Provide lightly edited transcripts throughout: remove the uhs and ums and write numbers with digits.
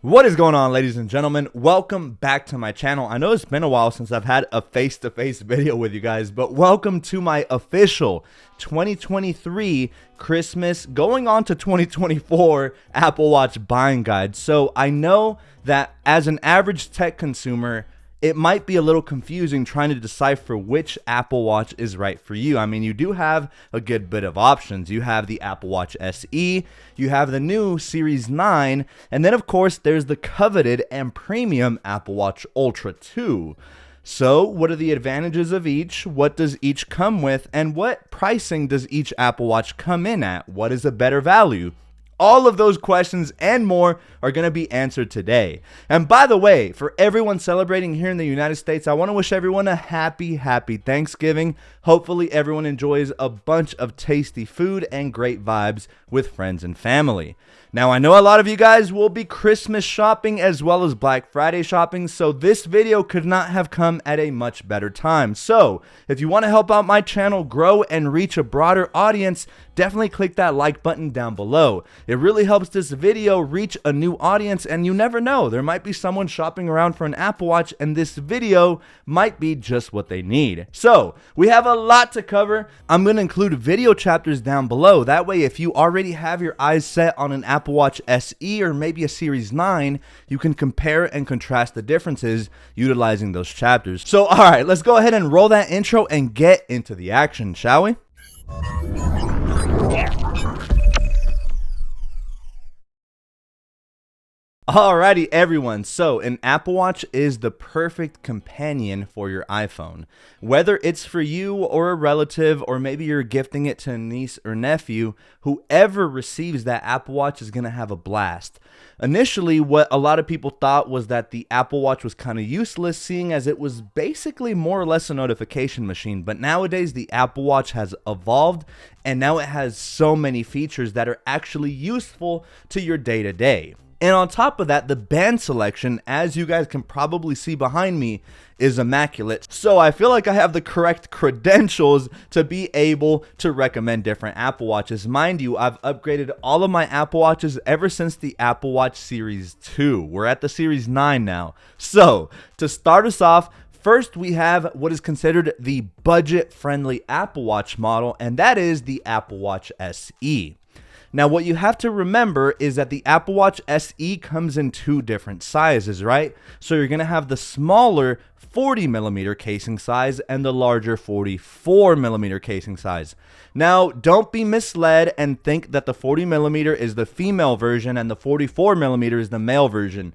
What is going on, ladies and gentlemen? Welcome back to my channel. I know it's been a while since I've had a face-to-face video with you guys, but welcome to my official 2023 Christmas going on to 2024 Apple Watch buying guide. So I know that as an average tech consumer, it might be a little confusing trying to decipher which Apple Watch is right for you. I mean, you do have a good bit of options. You have the Apple Watch SE, you have the new Series 9, and then of course there's the coveted and premium Apple Watch Ultra 2. So what are the advantages of each? What does each come with? And what pricing does each Apple Watch come in at? What is a better value? All of those questions and more are going to be answered today. And by the way, for everyone celebrating here in the United States, I want to wish everyone a happy Thanksgiving. Hopefully everyone enjoys a bunch of tasty food and great vibes with friends and family. Now, I know a lot of you guys will be Christmas shopping as well as Black Friday shopping, so this video could not have come at a much better time. So, if you want to help out my channel grow and reach a broader audience, definitely click that like button down below. It really helps this video reach a new audience, and you never know, there might be someone shopping around for an Apple Watch and this video might be just what they need. So, we have a lot to cover. I'm going to include video chapters down below. That way, if you already have your eyes set on an Apple Watch SE or maybe a Series 9, you can compare and contrast the differences utilizing those chapters. So, alright, let's go ahead and roll that intro and get into the action, shall we? Alrighty everyone, so an Apple Watch is the perfect companion for your iPhone. Whether it's for you or a relative, or maybe you're gifting it to a niece or nephew, whoever receives that Apple Watch is going to have a blast. Initially, what a lot of people thought was that the Apple Watch was kind of useless, seeing as it was basically more or less a notification machine. But nowadays, the Apple Watch has evolved, and now it has so many features that are actually useful to your day-to-day. And on top of that, the band selection, as you guys can probably see behind me, is immaculate. So I feel like I have the correct credentials to be able to recommend different Apple Watches. Mind you, I've upgraded all of my Apple Watches ever since the Apple Watch Series 2. We're at the Series 9 now. So to start us off, first, we have what is considered the budget-friendly Apple Watch model, and that is the Apple Watch SE. Now, what you have to remember is that the Apple Watch SE comes in two different sizes, right? So you're going to have the smaller 40mm casing size and the larger 44mm casing size. Now, don't be misled and think that the 40mm is the female version and the 44mm is the male version.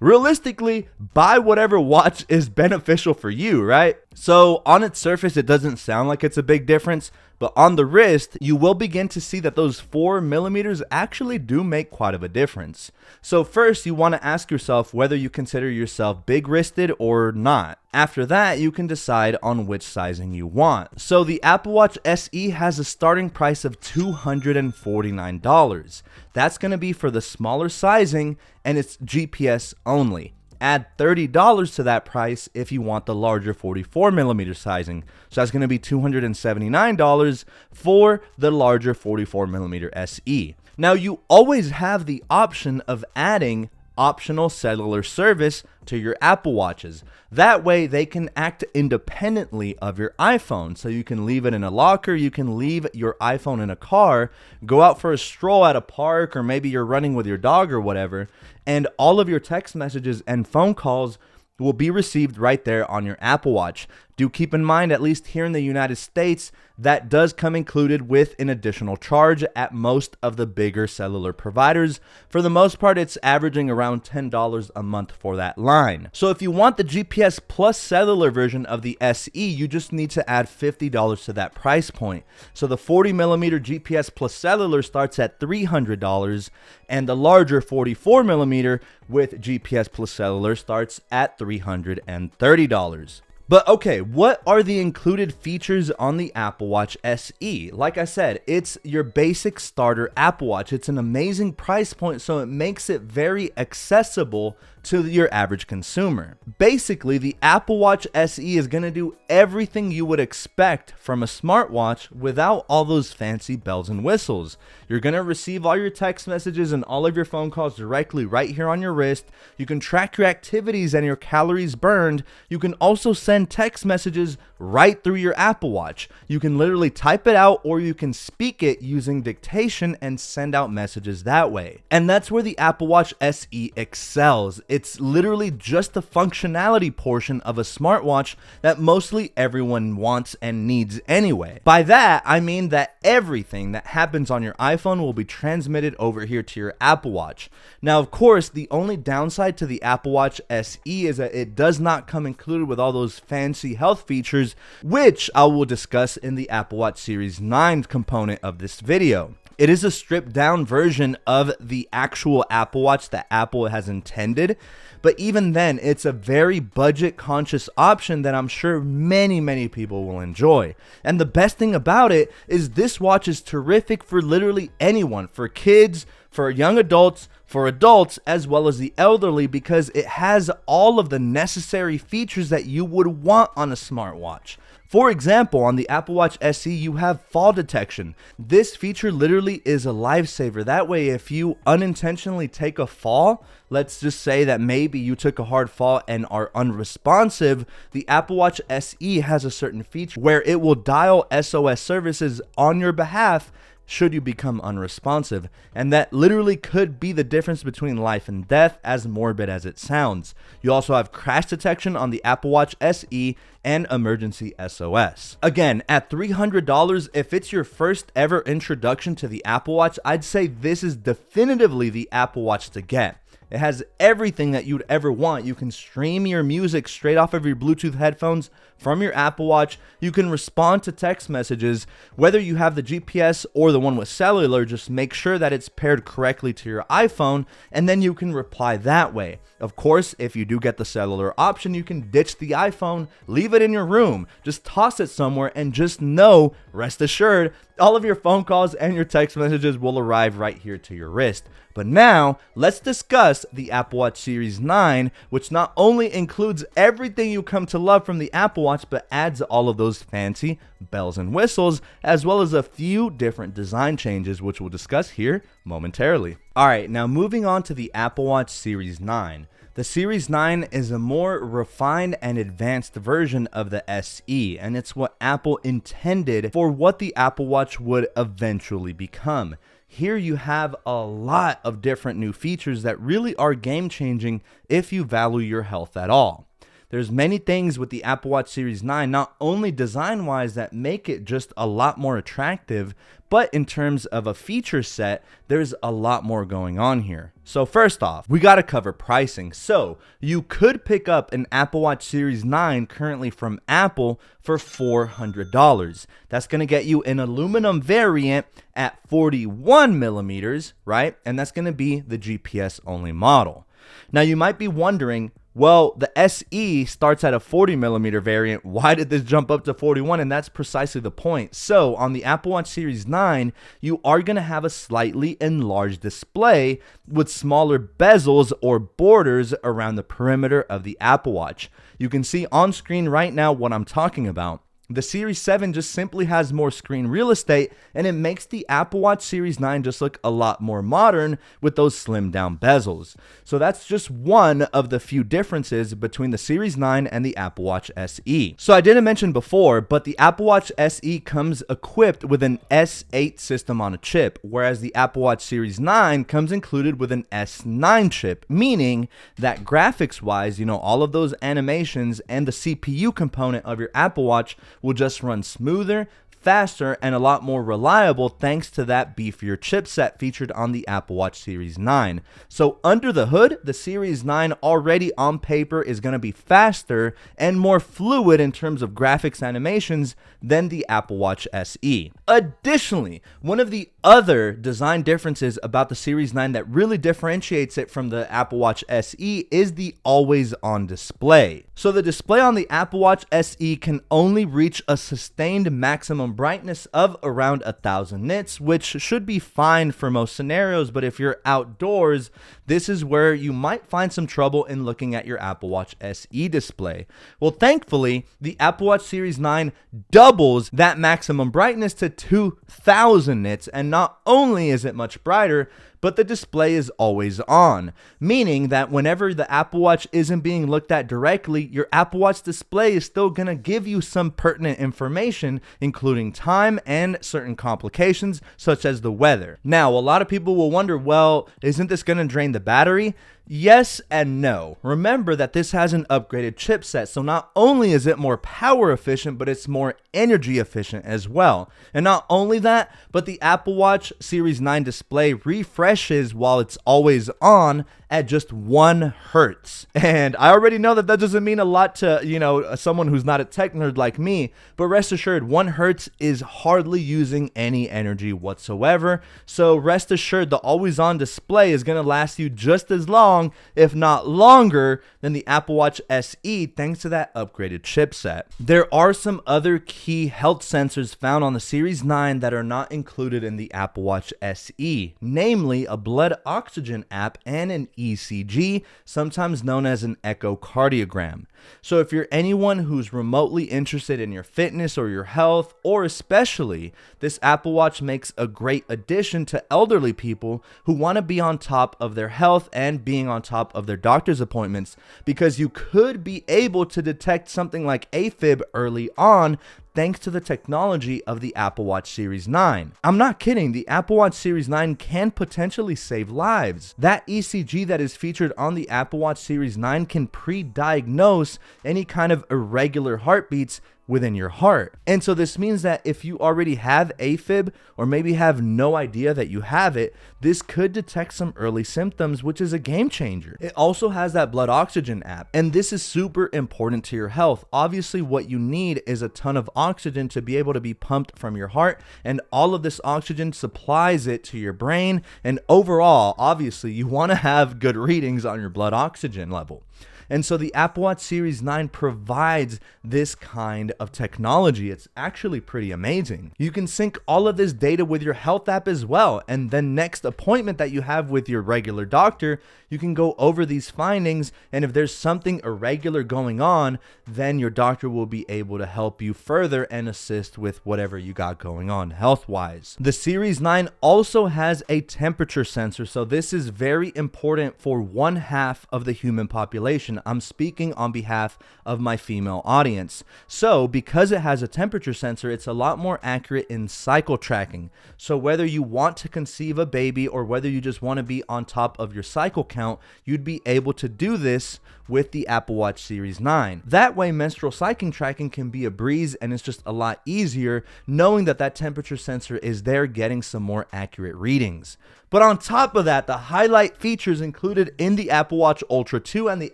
Realistically, buy whatever watch is beneficial for you, right? So on its surface, it doesn't sound like it's a big difference, but on the wrist, you will begin to see that those 4mm actually do make quite of a difference. So first, you want to ask yourself whether you consider yourself big-wristed or not. After that, you can decide on which sizing you want. So the Apple Watch SE has a starting price of $249. That's going to be for the smaller sizing, and it's GPS only. Add $30 to that price if you want the larger 44mm sizing. So that's going to be $279 for the larger 44mm SE. Now, you always have the option of adding optional cellular service to your Apple Watches. That way they can act independently of your iPhone. So you can leave it in a locker, you can leave your iPhone in a car, go out for a stroll at a park, or maybe you're running with your dog or whatever, and all of your text messages and phone calls will be received right there on your Apple Watch. Do keep in mind, at least here in the United States, that does come included with an additional charge at most of the bigger cellular providers. For the most part, it's averaging around $10 a month for that line. So if you want the GPS plus cellular version of the SE, you just need to add $50 to that price point. So the 40mm GPS plus cellular starts at $300, and the larger 44mm with GPS plus cellular starts at $330. But okay, what are the included features on the Apple Watch SE? Like I said, it's your basic starter Apple Watch. It's an amazing price point, so it makes it very accessible to your average consumer. Basically, the Apple Watch SE is going to do everything you would expect from a smartwatch without all those fancy bells and whistles. You're going to receive all your text messages and all of your phone calls directly right here on your wrist. You can track your activities and your calories burned. You can also send text messages right through your Apple Watch. You can literally type it out, or you can speak it using dictation and send out messages that way. And that's where the Apple Watch SE excels. It's literally just the functionality portion of a smartwatch that mostly everyone wants and needs anyway. By that, I mean that everything that happens on your iPhone will be transmitted over here to your Apple Watch. Now, of course, the only downside to the Apple Watch SE is that it does not come included with all those fancy health features, which I will discuss in the Apple Watch Series 9 component of this video. It is a stripped down version of the actual Apple Watch that Apple has intended, but even then, it's a very budget conscious option that I'm sure many people will enjoy. And the best thing about it is this watch is terrific for literally anyone, for kids, for young adults, for adults, as well as the elderly, because it has all of the necessary features that you would want on a smartwatch. For example, on the Apple Watch SE, you have fall detection. This feature literally is a lifesaver. That way, if you unintentionally take a fall, let's just say that maybe you took a hard fall and are unresponsive, the Apple Watch SE has a certain feature where it will dial SOS services on your behalf should you become unresponsive. And that literally could be the difference between life and death, as morbid as it sounds. You also have crash detection on the Apple Watch SE and emergency SOS. Again, at $300, if it's your first ever introduction to the Apple Watch, I'd say this is definitively the Apple Watch to get. It has everything that you'd ever want. You can stream your music straight off of your Bluetooth headphones from your Apple Watch. You can respond to text messages. Whether you have the GPS or the one with cellular, just make sure that it's paired correctly to your iPhone, and then you can reply that way. Of course, if you do get the cellular option, you can ditch the iPhone, leave it in your room, just toss it somewhere, and just know, rest assured, all of your phone calls and your text messages will arrive right here to your wrist. But now, let's discuss the Apple Watch Series 9, which not only includes everything you come to love from the Apple Watch, but adds all of those fancy bells and whistles, as well as a few different design changes, which we'll discuss here momentarily. Alright, now moving on to the Apple Watch Series 9. The Series 9 is a more refined and advanced version of the SE, and it's what Apple intended for what the Apple Watch would eventually become. Here you have a lot of different new features that really are game-changing if you value your health at all. There's many things with the Apple Watch Series 9, not only design-wise, that make it just a lot more attractive, but in terms of a feature set, there's a lot more going on here. So first off, we gotta cover pricing. So you could pick up an Apple Watch Series 9 currently from Apple for $400. That's gonna get you an aluminum variant at 41 millimeters, right? And that's gonna be the GPS only model. Now you might be wondering, well, the SE starts at a 40 millimeter variant. Why did this jump up to 41? And that's precisely the point. So on the Apple Watch Series 9, you are going to have a slightly enlarged display with smaller bezels or borders around the perimeter of the Apple Watch. You can see on screen right now what I'm talking about. The Series 7 just simply has more screen real estate, and it makes the Apple Watch Series 9 just look a lot more modern with those slimmed down bezels. So that's just one of the few differences between the Series 9 and the Apple Watch SE. So I didn't mention before, but the Apple Watch SE comes equipped with an S8 system on a chip, whereas the Apple Watch Series 9 comes included with an S9 chip, meaning that graphics-wise, all of those animations and the CPU component of your Apple Watch will just run smoother, faster and a lot more reliable thanks to that beefier chipset featured on the Apple Watch Series 9. So under the hood, the Series 9 already on paper is going to be faster and more fluid in terms of graphics animations than the Apple Watch SE. Additionally, one of the other design differences about the Series 9 that really differentiates it from the Apple Watch SE is the always-on display. So the display on the Apple Watch SE can only reach a sustained maximum brightness of around 1000 nits, which should be fine for most scenarios, but if you're outdoors, this is where you might find some trouble in looking at your Apple Watch SE display. Well, thankfully, the Apple Watch Series 9 doubles that maximum brightness to 2000 nits, and not only is it much brighter, but the display is always on, meaning that whenever the Apple Watch isn't being looked at directly, your Apple Watch display is still going to give you some pertinent information, including time and certain complications, such as the weather. Now, a lot of people will wonder, well, isn't this going to drain the battery? Yes and no. Remember that this has an upgraded chipset, so not only is it more power efficient, but it's more energy efficient as well. And not only that, but the Apple Watch Series 9 display refreshes while it's always on at just 1 hertz. And I already know that doesn't mean a lot to, someone who's not a tech nerd like me, but rest assured, 1 hertz is hardly using any energy whatsoever. So rest assured, the always on display is going to last you just as long, if not longer, than the Apple Watch SE thanks to that upgraded chipset. There are some other key health sensors found on the Series 9 that are not included in the Apple Watch SE, namely a blood oxygen app and an ECG, sometimes known as an echocardiogram. So if you're anyone who's remotely interested in your fitness or your health, or especially, this Apple Watch makes a great addition to elderly people who want to be on top of their health and being on top of their doctor's appointments, because you could be able to detect something like AFib early on thanks to the technology of the Apple Watch Series 9. I'm not kidding, the Apple Watch Series 9 can potentially save lives. That ECG that is featured on the Apple Watch Series 9 can pre-diagnose any kind of irregular heartbeats within your heart. And so this means that if you already have AFib or maybe have no idea that you have it, this could detect some early symptoms, which is a game changer. It also has that blood oxygen app, and this is super important to your health. Obviously, what you need is a ton of oxygen to be able to be pumped from your heart, and all of this oxygen supplies it to your brain. And overall, obviously, you want to have good readings on your blood oxygen level. And so the Apple Watch Series 9 provides this kind of technology. It's actually pretty amazing. You can sync all of this data with your health app as well. And then next appointment that you have with your regular doctor, you can go over these findings. And if there's something irregular going on, then your doctor will be able to help you further and assist with whatever you got going on health-wise. The Series 9 also has a temperature sensor. So this is very important for 1/2 of the human population. I'm speaking on behalf of my female audience. So because it has a temperature sensor, it's a lot more accurate in cycle tracking. So whether you want to conceive a baby or whether you just want to be on top of your cycle count, you'd be able to do this with the Apple Watch Series 9. That way, menstrual cycling tracking can be a breeze, and it's just a lot easier knowing that that temperature sensor is there getting some more accurate readings. But on top of that, the highlight features included in the Apple Watch Ultra 2 and the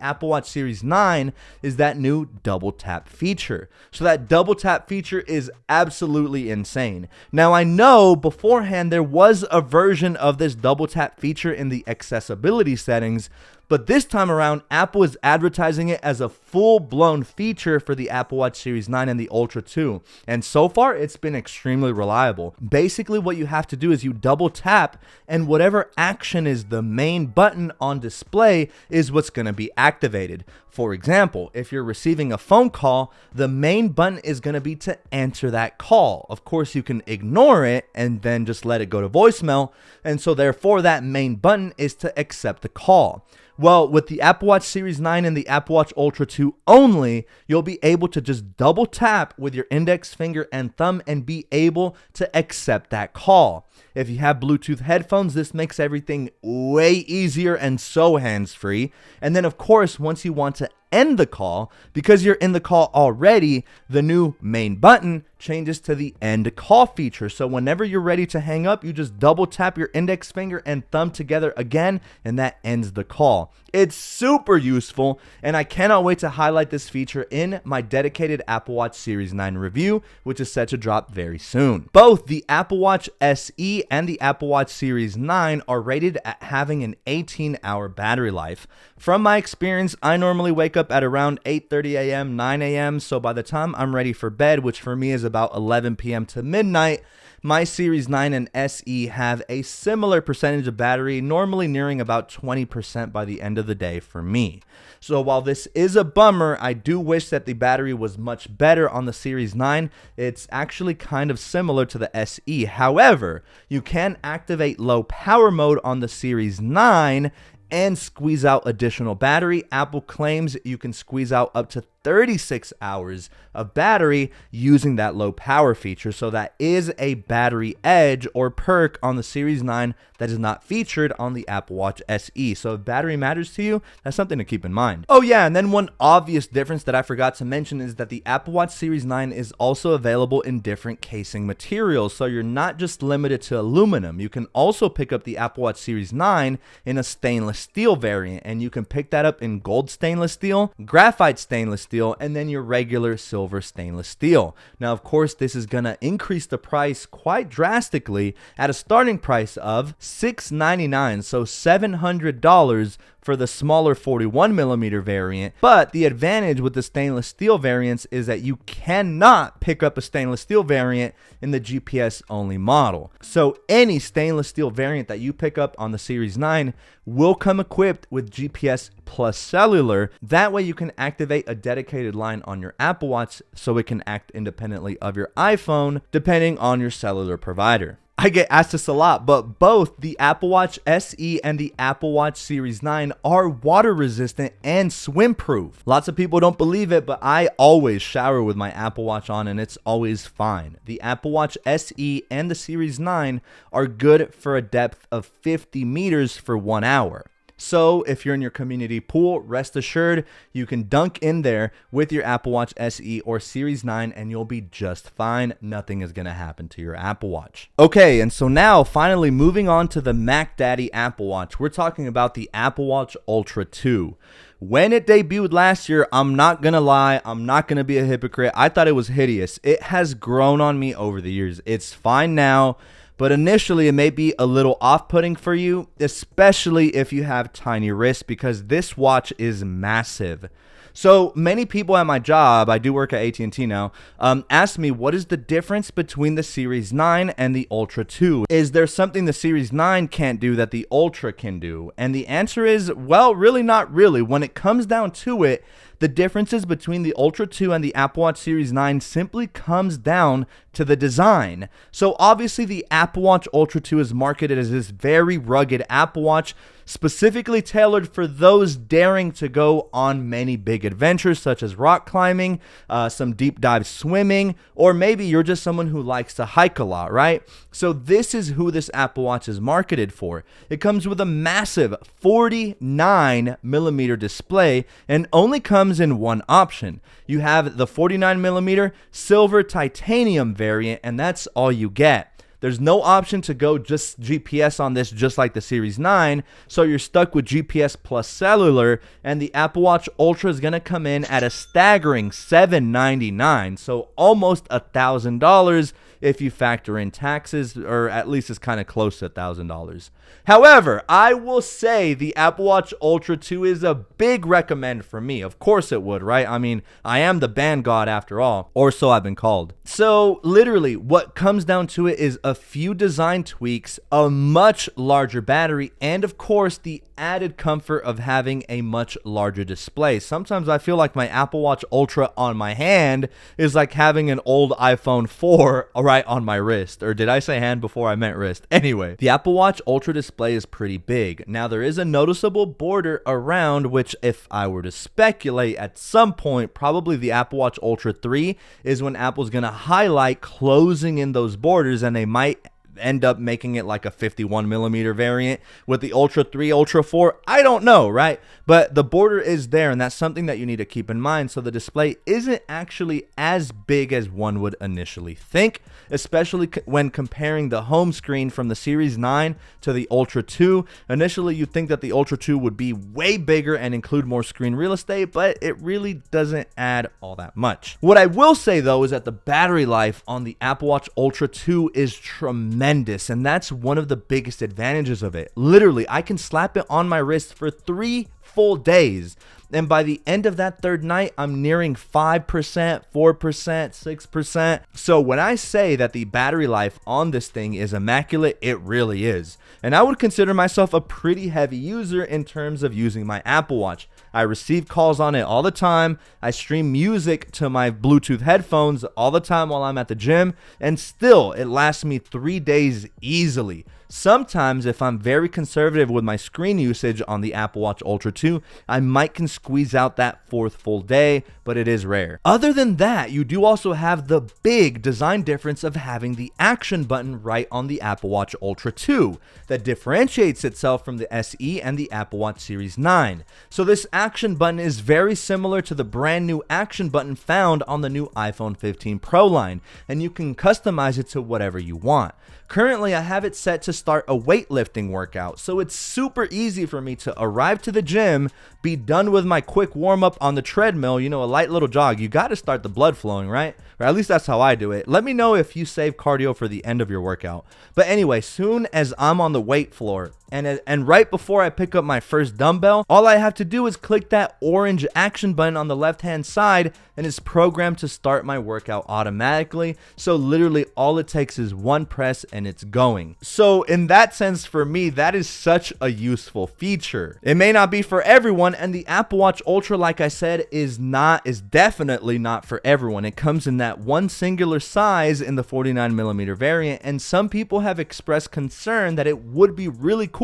Apple Watch Series 9 is that new double tap feature. So that double tap feature is absolutely insane. Now, I know beforehand there was a version of this double tap feature in the accessibility settings, but this time around, Apple is advertising it as a full-blown feature for the Apple Watch Series 9 and the Ultra 2. And so far, it's been extremely reliable. Basically, what you have to do is you double tap, and whatever action is the main button on display is what's going to be activated. For example, if you're receiving a phone call, the main button is going to be to answer that call. Of course, you can ignore it and then just let it go to voicemail. And so therefore, that main button is to accept the call. Well, with the Apple Watch Series 9 and the Apple Watch Ultra 2 only, you'll be able to just double tap with your index finger and thumb and be able to accept that call. If you have Bluetooth headphones, this makes everything way easier and so hands-free. And then, of course, once you want to end the call. Because you're in the call already, the new main button changes to the end call feature. So whenever you're ready to hang up, you just double tap your index finger and thumb together again, and that ends the call. It's super useful, and I cannot wait to highlight this feature in my dedicated Apple Watch Series 9 review, which is set to drop very soon. Both the Apple Watch SE and the Apple Watch Series 9 are rated at having an 18-hour battery life. From my experience, I normally wake up at around 8:30 a.m., 9 a.m., so by the time I'm ready for bed, which for me is about 11 p.m. to midnight, my Series 9 and SE have a similar percentage of battery, normally nearing about 20% by the end of the day for me. So while this is a bummer, I do wish that the battery was much better on the Series 9. It's actually kind of similar to the SE. However, you can activate low power mode on the Series 9 and squeeze out additional battery. Apple claims you can squeeze out up to 36 hours of battery using that low power feature. So that is a battery edge or perk on the Series 9 that is not featured on the Apple Watch SE. So if battery matters to you, that's something to keep in mind. Oh yeah, and then one obvious difference that I forgot to mention is that the Apple Watch Series 9 is also available in different casing materials. So you're not just limited to aluminum. You can also pick up the Apple Watch Series 9 in a stainless steel variant, and you can pick that up in gold stainless steel, graphite stainless steel, and then your regular silver stainless steel. Now, of course, this is going to increase the price quite drastically at a starting price of $699, so $700 for the smaller 41mm variant. But the advantage with the stainless steel variants is that you cannot pick up a stainless steel variant in the GPS only model. So any stainless steel variant that you pick up on the Series 9 will come equipped with GPS plus cellular. That way you can activate a dedicated line on your Apple Watch so it can act independently of your iPhone depending on your cellular provider. I get asked this a lot, but both the Apple Watch SE and the Apple Watch Series 9 are water resistant and swim proof. Lots of people don't believe it, but I always shower with my Apple Watch on and it's always fine. The Apple Watch SE and the Series 9 are good for a depth of 50 meters for 1 hour. So if you're in your community pool, rest assured you can dunk in there with your Apple Watch SE or Series 9 and you'll be just fine. Nothing is going to happen to your Apple Watch. Okay, and so now finally moving on to the Mac Daddy Apple Watch. We're talking about the Apple Watch Ultra 2. When it debuted last year, I'm not going to lie, I'm not going to be a hypocrite. I thought it was hideous. It has grown on me over the years. It's fine now. But initially, it may be a little off-putting for you, especially if you have tiny wrists, because this watch is massive. So many people at my job, I do work at AT&T now, ask me what is the difference between the Series 9 and the Ultra 2? Is there something the Series 9 can't do that the Ultra can do? And the answer is, well, really not really. When it comes down to it, the differences between the Ultra 2 and the Apple Watch Series 9 simply comes down to the design. So obviously the Apple Watch Ultra 2 is marketed as this very rugged Apple Watch, specifically tailored for those daring to go on many big adventures such as rock climbing, some deep dive swimming, or maybe you're just someone who likes to hike a lot, right? So this is who this Apple Watch is marketed for. It comes with a massive 49mm display and only comes in one option. You have the 49mm silver titanium variant, and that's all you get. There's no option to go just GPS on this, just like the Series 9, so you're stuck with GPS plus cellular, and the Apple Watch Ultra is going to come in at a staggering $799, so almost $1,000 if you factor in taxes, or at least it's kind of close to $1,000. However, I will say the Apple Watch Ultra 2 is a big recommend for me. Of course it would, right? I mean, I am the band god after all, or so I've been called. So literally what comes down to it is a few design tweaks, a much larger battery, and of course the added comfort of having a much larger display. Sometimes I feel like my Apple Watch Ultra on my hand is like having an old iPhone 4 right on my wrist. Or did I say hand before I meant wrist? Anyway, the Apple Watch Ultra display is pretty big. Now there is a noticeable border around, which if I were to speculate at some point, probably the Apple Watch Ultra 3 is when Apple's going to highlight closing in those borders, and they might end up making it like a 51mm variant with the Ultra 3, Ultra 4. I don't know, right? But the border is there, and that's something that you need to keep in mind. So the display isn't actually as big as one would initially think, especially when comparing the home screen from the Series 9 to the Ultra 2. Initially, you'd think that the Ultra 2 would be way bigger and include more screen real estate, but it really doesn't add all that much. What I will say though is that the battery life on the Apple Watch Ultra 2 is tremendous, and that's one of the biggest advantages of it. Literally, I can slap it on my wrist for 3 full days, and by the end of that third night, I'm nearing 5%, 4%, 6%. So when I say that the battery life on this thing is immaculate, it really is. And I would consider myself a pretty heavy user in terms of using my Apple Watch. I receive calls on it all the time. I stream music to my Bluetooth headphones all the time while I'm at the gym, and still it lasts me 3 days easily. Sometimes, if I'm very conservative with my screen usage on the Apple Watch Ultra 2, I might can squeeze out that 4th full day, but it is rare. Other than that, you do also have the big design difference of having the action button right on the Apple Watch Ultra 2 that differentiates itself from the SE and the Apple Watch Series 9. So this action button is very similar to the brand new action button found on the new iPhone 15 Pro line, and you can customize it to whatever you want. Currently, I have it set to start a weightlifting workout, so it's super easy for me to arrive to the gym, be done with my quick warm-up on the treadmill, a light little jog. You got to start the blood flowing, right? Or at least that's how I do it. Let me know if you save cardio for the end of your workout. But anyway, soon as I'm on the weight floor, and right before I pick up my first dumbbell, all I have to do is click that orange action button on the left-hand side, and it's programmed to start my workout automatically. So literally all it takes is one press and it's going. So in that sense, for me, that is such a useful feature. It may not be for everyone, and the Apple Watch Ultra, like I said, is definitely not for everyone. It comes in that one singular size in the 49mm variant, and some people have expressed concern that it would be really cool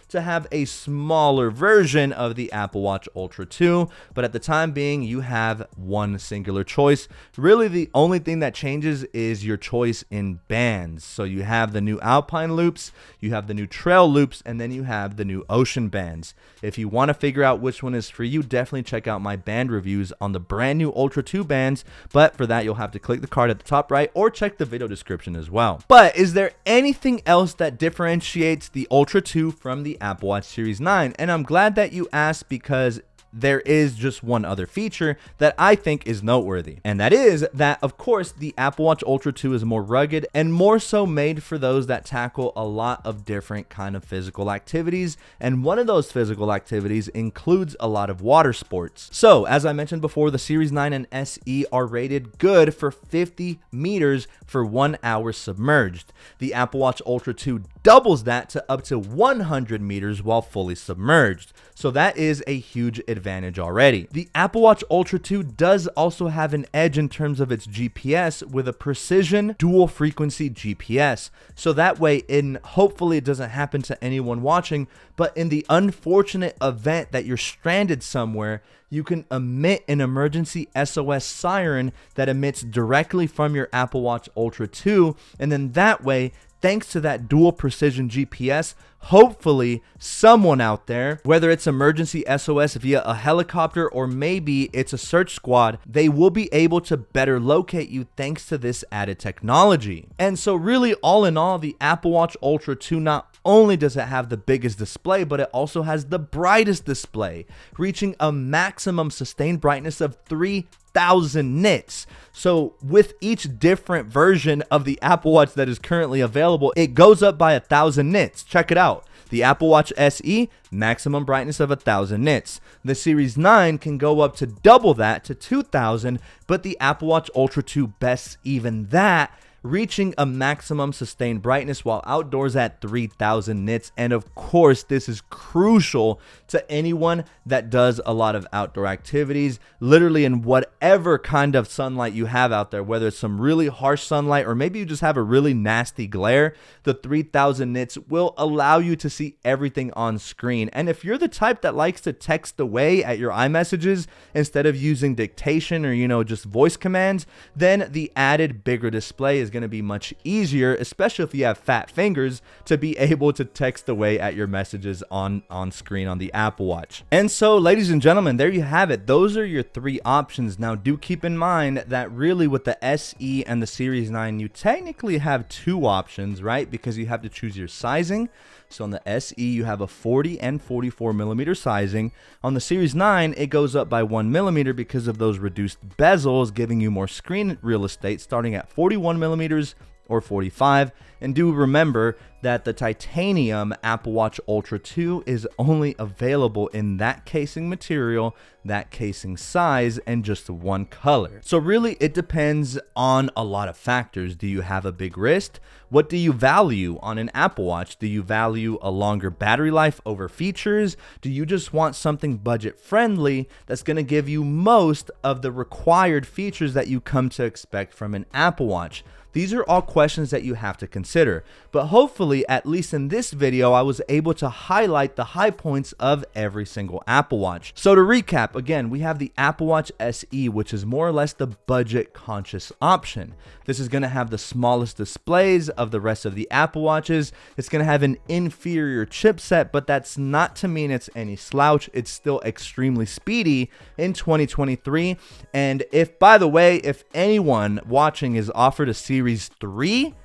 to have a smaller version of the Apple Watch Ultra 2, but at the time being, you have one singular choice. Really, the only thing that changes is your choice in bands. So you have the new Alpine loops, you have the new Trail loops, and then you have the new Ocean bands. If you want to figure out which one is for you, definitely check out my band reviews on the brand new Ultra 2 bands, but for that, you'll have to click the card at the top right or check the video description as well. But is there anything else that differentiates the Ultra 2 from the Apple Watch Series 9? And I'm glad that you asked, because there is just one other feature that I think is noteworthy, and that is that, of course, the Apple Watch Ultra 2 is more rugged and more so made for those that tackle a lot of different kind of physical activities, and one of those physical activities includes a lot of water sports. So, as I mentioned before, the Series 9 and SE are rated good for 50 meters for 1 hour submerged. The Apple Watch Ultra 2 doubles that to up to 100 meters while fully submerged. So that is a huge advantage already. The Apple Watch Ultra 2 does also have an edge in terms of its GPS with a precision dual frequency GPS. So that way, hopefully it doesn't happen to anyone watching, but in the unfortunate event that you're stranded somewhere, you can emit an emergency SOS siren that emits directly from your Apple Watch Ultra 2, and then that way, thanks to that dual precision GPS, hopefully someone out there, whether it's emergency SOS via a helicopter or maybe it's a search squad, they will be able to better locate you thanks to this added technology. And so really, all in all, the Apple Watch Ultra 2 not only does it have the biggest display, but it also has the brightest display, reaching a maximum sustained brightness of 3,000 nits. So with each different version of the Apple Watch that is currently available, it goes up by 1,000 nits. Check it out. The Apple Watch SE, maximum brightness of 1,000 nits. The Series 9 can go up to double that to 2,000, but the Apple Watch Ultra 2 bests even that, reaching a maximum sustained brightness while outdoors at 3,000 nits. And of course, this is crucial to anyone that does a lot of outdoor activities, literally in whatever whatever kind of sunlight you have out there, whether it's some really harsh sunlight or maybe you just have a really nasty glare, the 3000 nits will allow you to see everything on screen. And if you're the type that likes to text away at your iMessages instead of using dictation or, just voice commands, then the added bigger display is going to be much easier, especially if you have fat fingers, to be able to text away at your messages on screen on the Apple Watch. And so, ladies and gentlemen, there you have it. Those are your three options. Now, do keep in mind that really with the SE and the Series 9, you technically have two options, right? Because you have to choose your sizing. So on the SE, you have a 40 and 44 millimeter sizing. On the Series 9, it goes up by 1 millimeter because of those reduced bezels, giving you more screen real estate, starting at 41 millimeters or 45. And do remember that the titanium Apple Watch Ultra 2 is only available in that casing material, that casing size, and just one color. So really, it depends on a lot of factors. Do you have a big wrist? What do you value on an Apple Watch? Do you value a longer battery life over features? Do you just want something budget friendly that's going to give you most of the required features that you come to expect from an Apple Watch? These are all questions that you have to consider, but hopefully, at least in this video, I was able to highlight the high points of every single Apple Watch. So to recap, again, we have the Apple Watch SE, which is more or less the budget conscious option. This is going to have the smallest displays of the rest of the Apple Watches. It's going to have an inferior chipset, but that's not to mean it's any slouch. It's still extremely speedy in 2023. And if, by the way, if anyone watching is offered a Series 3,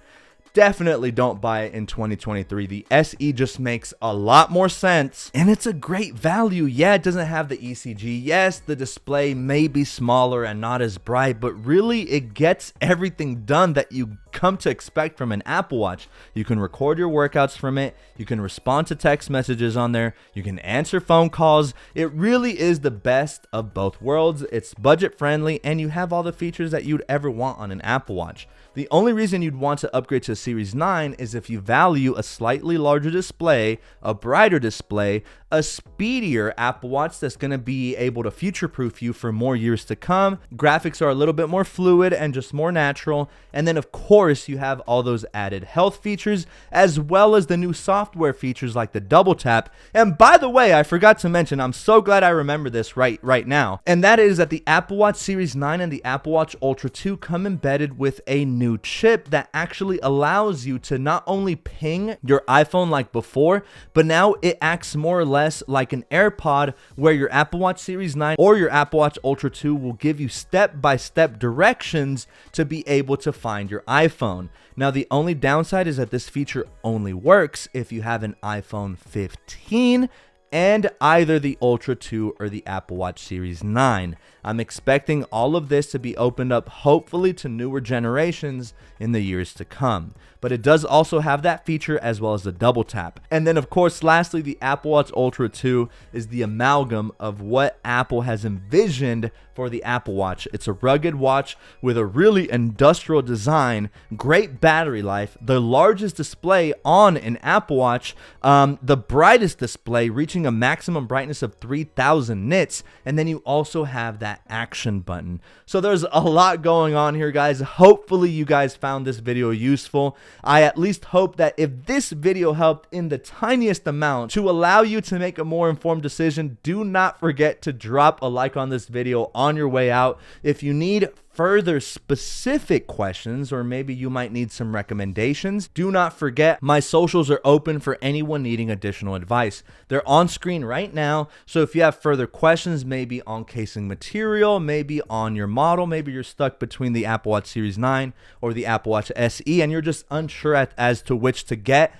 definitely don't buy it in 2023. The SE just makes a lot more sense, and it's a great value. Yeah, it doesn't have the ECG. Yes, the display may be smaller and not as bright, but really it gets everything done that you come to expect from an Apple Watch. You can record your workouts from it. You can respond to text messages on there. You can answer phone calls. It really is the best of both worlds. It's budget friendly, and you have all the features that you'd ever want on an Apple Watch. The only reason you'd want to upgrade to Series 9 is if you value a slightly larger display, a brighter display, a speedier Apple Watch that's going to be able to future-proof you for more years to come. Graphics are a little bit more fluid and just more natural. And then, of course, you have all those added health features, as well as the new software features like the double tap. And by the way, I forgot to mention, I'm so glad I remember this right now. And that is that the Apple Watch Series 9 and the Apple Watch Ultra 2 come embedded with a new chip that actually allows you to not only ping your iPhone like before, but now it acts more or less like an AirPod, where your Apple Watch Series 9 or your Apple Watch Ultra 2 will give you step-by-step directions to be able to find your iPhone. Now, the only downside is that this feature only works if you have an iPhone 15 and either the Ultra 2 or the Apple Watch Series 9. I'm expecting all of this to be opened up, hopefully, to newer generations in the years to come. But it does also have that feature as well as the double tap. And then, of course, lastly, the Apple Watch Ultra 2 is the amalgam of what Apple has envisioned for the Apple Watch. It's a rugged watch with a really industrial design, great battery life, the largest display on an Apple Watch, the brightest display reaching a maximum brightness of 3000 nits, and then you also have that action button. So there's a lot going on here, guys. Hopefully you guys found this video useful. I at least hope that if this video helped in the tiniest amount to allow you to make a more informed decision, do not forget to drop a like on this video on your way out. If you need further specific questions, or maybe you might need some recommendations, do not forget my socials are open for anyone needing additional advice. They're on screen right now, so if you have further questions, maybe on casing material, maybe on your model, maybe you're stuck between the Apple Watch Series 9 or the Apple Watch SE and you're just unsure as to which to get,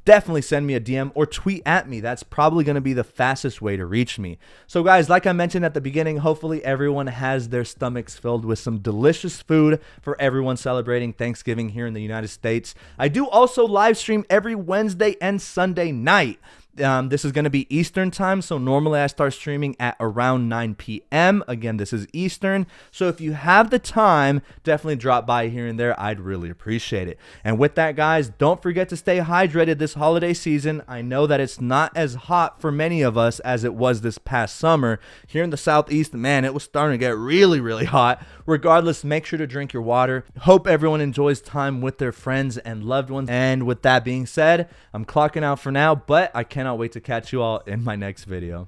definitely send me a DM or tweet at me. That's probably going to be the fastest way to reach me. So guys, like I mentioned at the beginning, hopefully everyone has their stomachs filled with some delicious food for everyone celebrating Thanksgiving here in the United States. I do also live stream every Wednesday and Sunday night. This is going to be Eastern time, so normally I start streaming at around 9 p.m. Again, this is Eastern, so if you have the time, definitely drop by here and there. I'd really appreciate it. And with that, guys, don't forget to stay hydrated this holiday season. I know that it's not as hot for many of us as it was this past summer. Here in the Southeast, man, it was starting to get really, really hot. Regardless, make sure to drink your water. Hope everyone enjoys time with their friends and loved ones. And with that being said, I'm clocking out for now, but I cannot wait to catch you all in my next video.